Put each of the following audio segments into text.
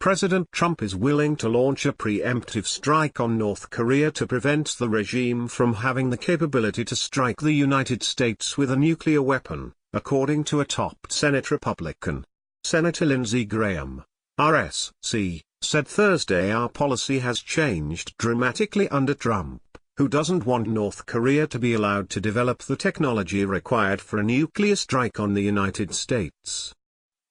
President Trump is willing to launch a preemptive strike on North Korea to prevent the regime from having the capability to strike the United States with a nuclear weapon, according to a top Senate Republican. Senator Lindsey Graham, RSC, said Thursday our policy has changed dramatically under Trump, who doesn't want North Korea to be allowed to develop the technology required for a nuclear strike on the United States.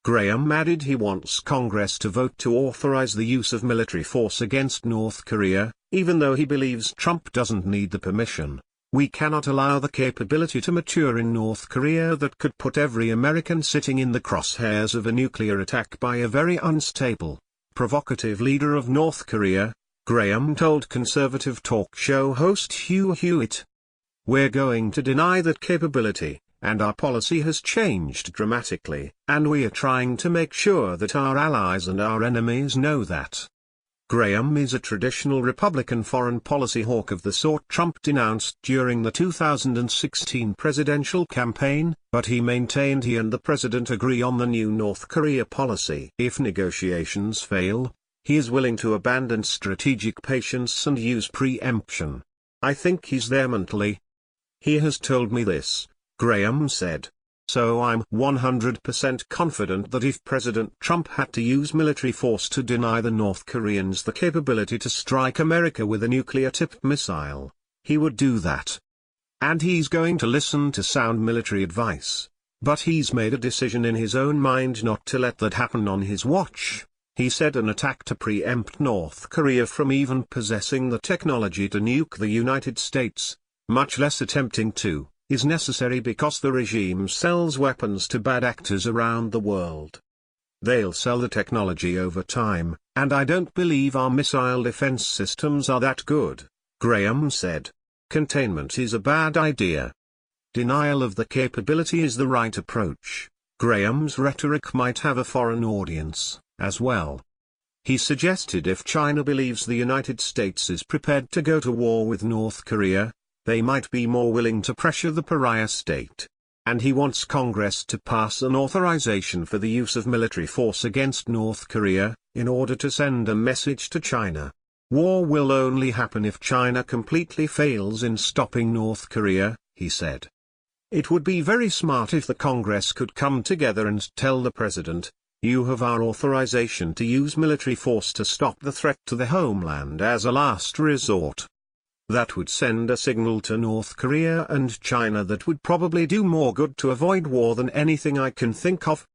Graham added he wants Congress to vote to authorize the use of military force against North Korea, even though he believes Trump doesn't need the permission. We cannot allow the capability to mature in North Korea that could put every American sitting in the crosshairs of a nuclear attack by a very unstable, provocative leader of North Korea, Graham told conservative talk show host Hugh Hewitt. We're going to deny that capability, and our policy has changed dramatically, and we are trying to make sure that our allies and our enemies know that. Graham is a traditional Republican foreign policy hawk of the sort Trump denounced during the 2016 presidential campaign, but he maintained he and the president agree on the new North Korea policy. If negotiations fail, he is willing to abandon strategic patience and use preemption. I think he's there mentally. He has told me this, Graham said. So I'm 100% confident that if President Trump had to use military force to deny the North Koreans the capability to strike America with a nuclear-tipped missile, he would do that. And he's going to listen to sound military advice. But he's made a decision in his own mind not to let that happen on his watch. He said an attack to preempt North Korea from even possessing the technology to nuke the United States, much less attempting to, is necessary because the regime sells weapons to bad actors around the world. They'll sell the technology over time, and I don't believe our missile defense systems are that good, Graham said. Containment is a bad idea. Denial of the capability is the right approach. Graham's rhetoric might have a foreign audience, as well. He suggested if China believes the United States is prepared to go to war with North Korea, they might be more willing to pressure the pariah state. And he wants Congress to pass an authorization for the use of military force against North Korea, in order to send a message to China. War will only happen if China completely fails in stopping North Korea, he said. It would be very smart if the Congress could come together and tell the president, you have our authorization to use military force to stop the threat to the homeland as a last resort. That would send a signal to North Korea and China that would probably do more good to avoid war than anything I can think of.